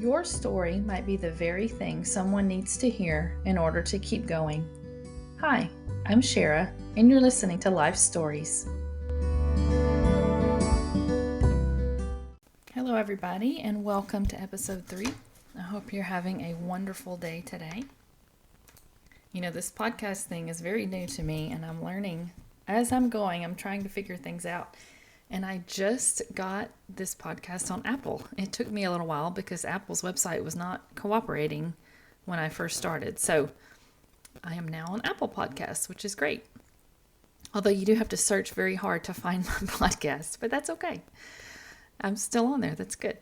Your story might be the very thing someone needs to hear in order to keep going. Hi, I'm Shara, and you're listening to Life Stories. Hello, everybody, and welcome to episode 3. I hope you're having a wonderful day today. You know, this podcast thing is very new to me, and I'm learning as I'm going. I'm trying to figure things out. And I just got this podcast on Apple. It took me a little while because Apple's website was not cooperating when I first started. So I am now on Apple Podcasts, which is great. Although you do have to search very hard to find my podcast, but that's okay. I'm still on there. That's good.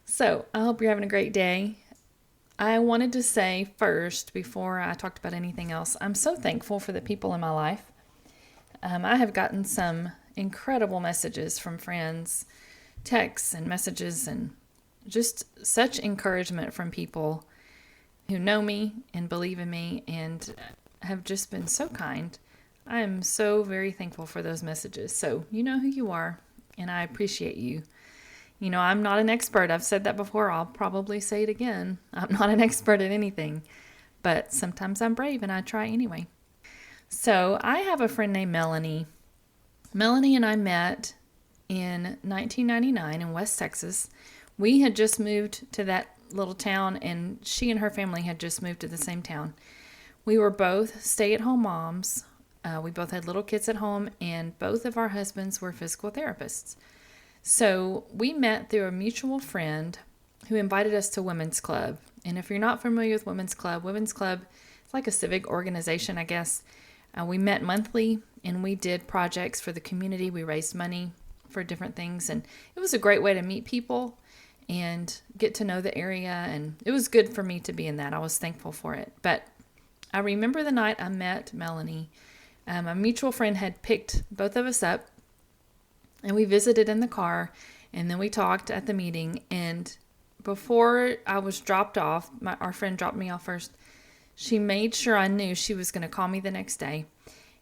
So I hope you're having a great day. I wanted to say first, before I talked about anything else, I'm so thankful for the people in my life. I have gotten some incredible messages from friends, texts and messages, and just such encouragement from people who know me and believe in me and have just been so kind. I am so very thankful for those messages. So you know who you are, and I appreciate you. You know, I'm not an expert. I've said that before. I'll probably say it again. I'm not an expert at anything, but sometimes I'm brave and I try anyway. So I have a friend named Melanie. Melanie and I met in 1999 in West Texas. We had just moved to that little town, and she and her family had just moved to the same town. We were both stay-at-home moms. We both had little kids at home, and both of our husbands were physical therapists. So we met through a mutual friend who invited us to Women's Club. And if you're not familiar with Women's Club is like a civic organization, I guess. We met monthly, and we did projects for the community. We raised money for different things, and it was a great way to meet people and get to know the area, and it was good for me to be in that. I was thankful for it. But I remember the night I met Melanie. A mutual friend had picked both of us up, and we visited in the car, and then we talked at the meeting, and before I was dropped off, our friend dropped me off first. She made sure I knew she was going to call me the next day.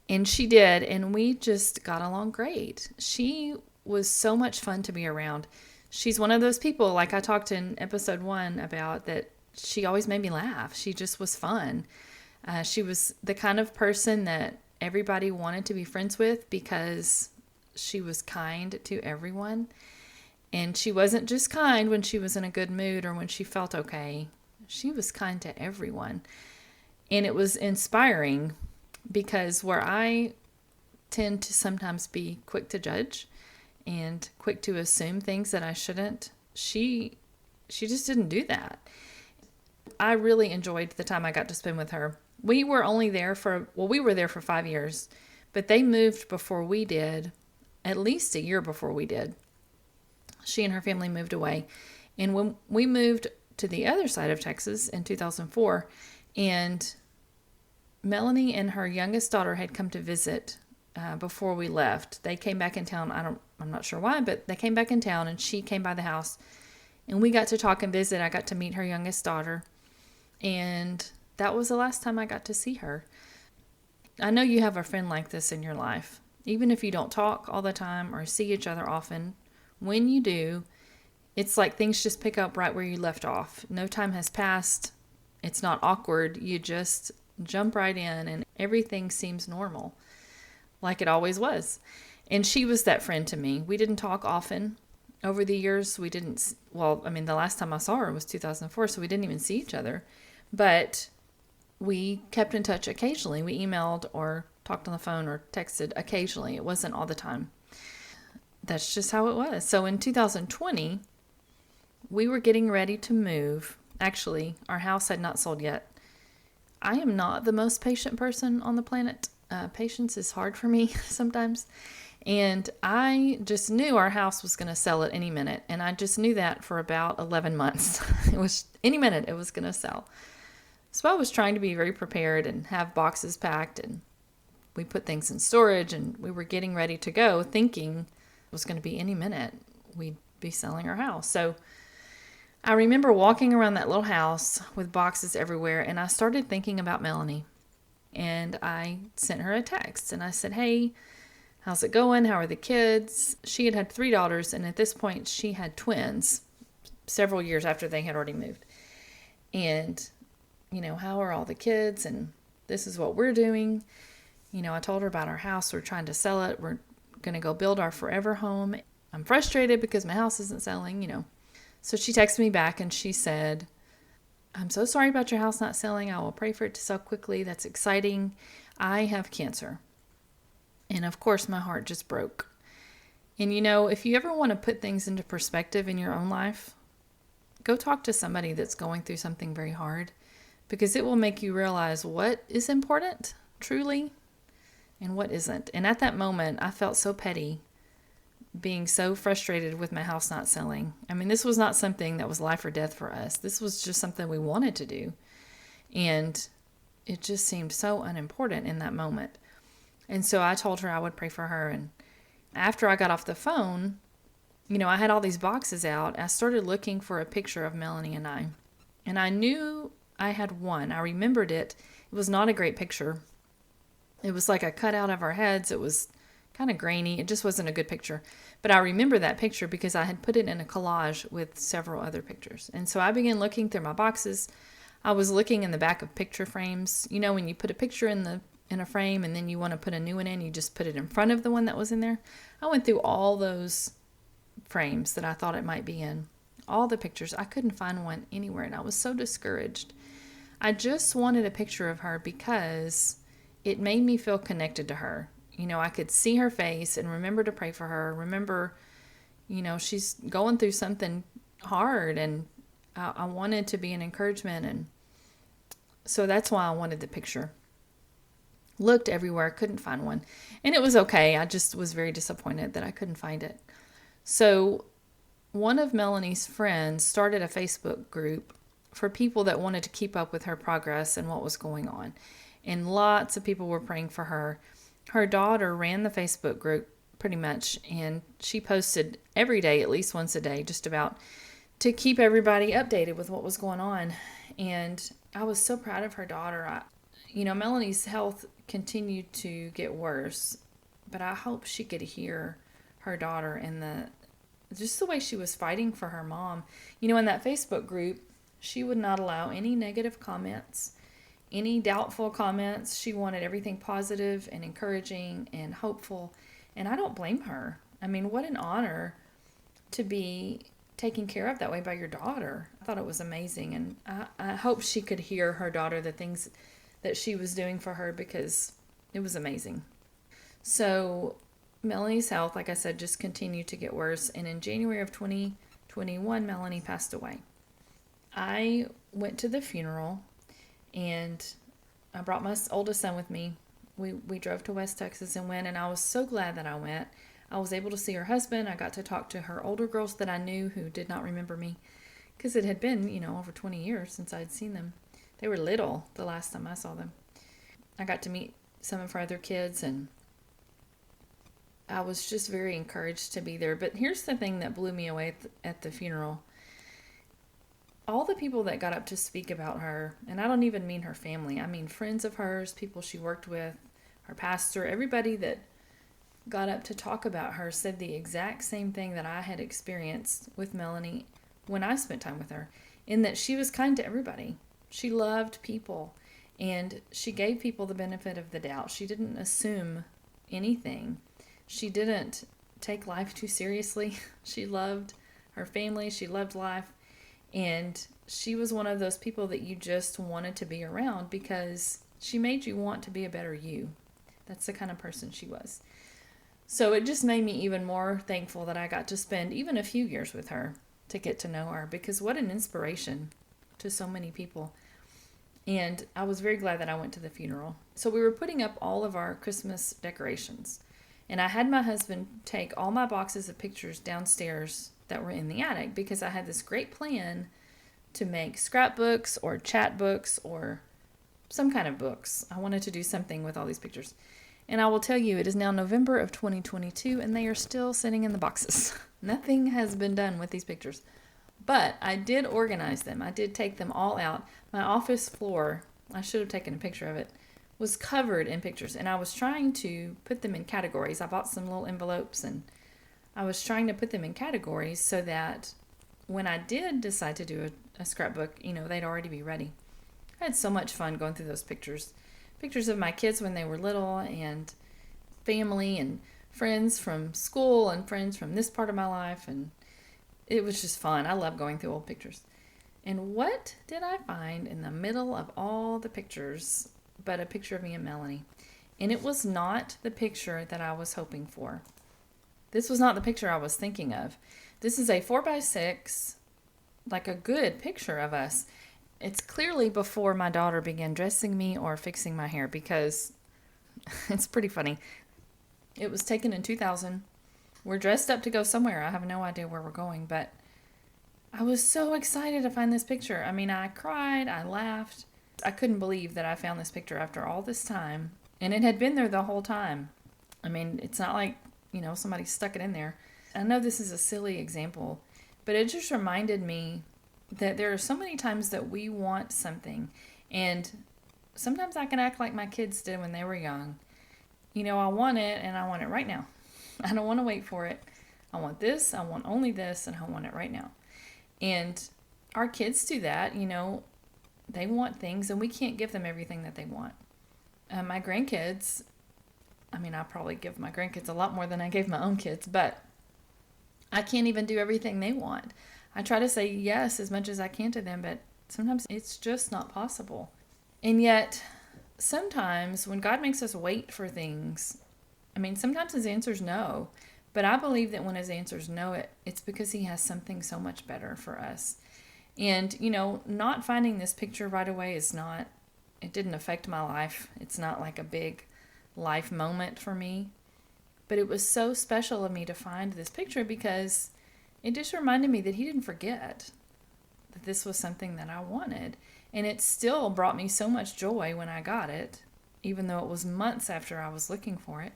And she did. And we just got along great. She was so much fun to be around. She's one of those people, like I talked in episode 1 about, that she always made me laugh. She just was fun. She was the kind of person that everybody wanted to be friends with because she was kind to everyone. And she wasn't just kind when she was in a good mood or when she felt okay. She was kind to everyone. And it was inspiring because where I tend to sometimes be quick to judge and quick to assume things that I shouldn't, she just didn't do that. I really enjoyed the time I got to spend with her. We were there for 5 years, but they moved before we did, at least a year before we did. She and her family moved away. And when we moved to the other side of Texas in 2004, and Melanie and her youngest daughter had come to visit before we left. They came back in town. I'm not sure why, but they came back in town, and she came by the house, and we got to talk and visit. I got to meet her youngest daughter, and that was the last time I got to see her. I know you have a friend like this in your life. Even if you don't talk all the time or see each other often, when you do, it's like things just pick up right where you left off. No time has passed. It's not awkward. You just jump right in and everything seems normal, like it always was. And she was that friend to me. We didn't talk often over the years. The last time I saw her was 2004, so we didn't even see each other. But we kept in touch occasionally. We emailed or talked on the phone or texted occasionally. It wasn't all the time. That's just how it was. So in 2020, we were getting ready to move. Actually, our house had not sold yet. I am not the most patient person on the planet. Patience is hard for me sometimes. And I just knew our house was going to sell at any minute. And I just knew that for about 11 months. It was any minute it was going to sell. So I was trying to be very prepared and have boxes packed. And we put things in storage, and we were getting ready to go, thinking it was going to be any minute we'd be selling our house. So I remember walking around that little house with boxes everywhere, and I started thinking about Melanie. And I sent her a text, and I said, "Hey, how's it going? How are the kids?" She had 3 daughters, and at this point, she had twins. several years after they had already moved. And, how are all the kids? And this is what we're doing. I told her about our house. We're trying to sell it. We're going to go build our forever home. I'm frustrated because my house isn't selling. So she texted me back and she said, I'm so sorry about your house not selling. I will pray for it to sell quickly. That's exciting. I have cancer. And of course, my heart just broke. And if you ever want to put things into perspective in your own life, go talk to somebody that's going through something very hard, because it will make you realize what is important truly and what isn't. And at that moment, I felt so petty, being so frustrated with my house not selling. I mean, this was not something that was life or death for us. This was just something we wanted to do. And it just seemed so unimportant in that moment. And so I told her I would pray for her. And after I got off the phone, I had all these boxes out. I started looking for a picture of Melanie and I. And I knew I had one. I remembered it. It was not a great picture. It was like a cutout of our heads. It was kind of grainy. It just wasn't a good picture. But I remember that picture because I had put it in a collage with several other pictures. And so I began looking through my boxes. I was looking in the back of picture frames. When you put a picture in a frame and then you want to put a new one in, you just put it in front of the one that was in there. I went through all those frames that I thought it might be in. All the pictures. I couldn't find one anywhere, and I was so discouraged. I just wanted a picture of her because it made me feel connected to her. I could see her face and remember to pray for her. Remember, she's going through something hard, and I wanted to be an encouragement. And so that's why I wanted the picture. Looked everywhere, couldn't find one. And it was okay. I just was very disappointed that I couldn't find it. So one of Melanie's friends started a Facebook group for people that wanted to keep up with her progress and what was going on. And lots of people were praying for her. Her daughter ran the Facebook group pretty much, and she posted every day, at least once a day, just about, to keep everybody updated with what was going on. And I was so proud of her daughter. Melanie's health continued to get worse, but I hope she could hear her daughter and just the way she was fighting for her mom. In that Facebook group, she would not allow any negative comments, any doubtful comments. She wanted everything positive and encouraging and hopeful. And I don't blame her. I mean, what an honor to be taken care of that way by your daughter. I thought it was amazing. And I hope she could hear her daughter, the things that she was doing for her, because it was amazing. So Melanie's health, like I said, just continued to get worse. And in January of 2021, Melanie passed away. I went to the funeral, and I brought my oldest son with me. We drove to West Texas and went, and I was so glad that I went. I was able to see her husband. I got to talk to her older girls that I knew who did not remember me, because it had been, over 20 years since I'd seen them. They were little the last time I saw them. I got to meet some of her other kids, and I was just very encouraged to be there. But here's the thing that blew me away at the funeral. All the people that got up to speak about her, and I don't even mean her family, I mean friends of hers, people she worked with, her pastor, everybody that got up to talk about her said the exact same thing that I had experienced with Melanie when I spent time with her, in that she was kind to everybody. She loved people, and she gave people the benefit of the doubt. She didn't assume anything. She didn't take life too seriously. She loved her family. She loved life. And she was one of those people that you just wanted to be around, because she made you want to be a better you. That's the kind of person she was. So it just made me even more thankful that I got to spend even a few years with her to get to know her, because what an inspiration to so many people. And I was very glad that I went to the funeral. So we were putting up all of our Christmas decorations. And I had my husband take all my boxes of pictures downstairs that were in the attic, because I had this great plan to make scrapbooks or chat books or some kind of books. I wanted to do something with all these pictures. And I will tell you, it is now November of 2022, and they are still sitting in the boxes. Nothing has been done with these pictures. But I did organize them. I did take them all out. My office floor, I should have taken a picture of it, was covered in pictures. And I was trying to put them in categories. I bought some little envelopes, and I was trying to put them in categories so that when I did decide to do a scrapbook, they'd already be ready. I had so much fun going through those pictures. Pictures of my kids when they were little, and family and friends from school and friends from this part of my life. And it was just fun. I love going through old pictures. And what did I find in the middle of all the pictures but a picture of me and Melanie? And it was not the picture that I was hoping for. This was not the picture I was thinking of. This is a 4x6, like a good picture of us. It's clearly before my daughter began dressing me or fixing my hair, because it's pretty funny. It was taken in 2000. We're dressed up to go somewhere. I have no idea where we're going, but I was so excited to find this picture. I mean, I cried, I laughed. I couldn't believe that I found this picture after all this time. And it had been there the whole time. I mean, it's not like, somebody stuck it in there. I know this is a silly example, but it just reminded me that there are so many times that we want something. And sometimes I can act like my kids did when they were young. I want it, and I want it right now. I don't want to wait for it. I want this, I want only this, and I want it right now. And our kids do that, they want things, and we can't give them everything that they want. My grandkids, I probably give my grandkids a lot more than I gave my own kids, but I can't even do everything they want. I try to say yes as much as I can to them, but sometimes it's just not possible. And yet, sometimes when God makes us wait for things, sometimes his answer is no. But I believe that when his answer is no, it's because he has something so much better for us. And, not finding this picture right away it didn't affect my life. It's not like a big life moment for me. But it was so special of me to find this picture, because it just reminded me that he didn't forget that this was something that I wanted. And it still brought me so much joy when I got it, even though it was months after I was looking for it.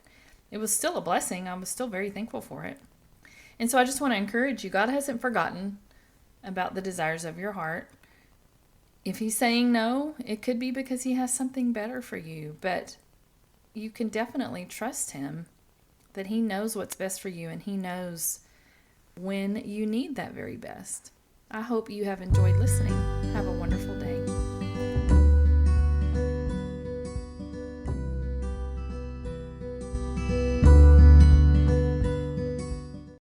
It was still a blessing. I was still very thankful for it. And so I just want to encourage you, God hasn't forgotten about the desires of your heart. If he's saying no, it could be because he has something better for you. But you can definitely trust him that he knows what's best for you, and he knows when you need that very best. I hope you have enjoyed listening. Have a wonderful day.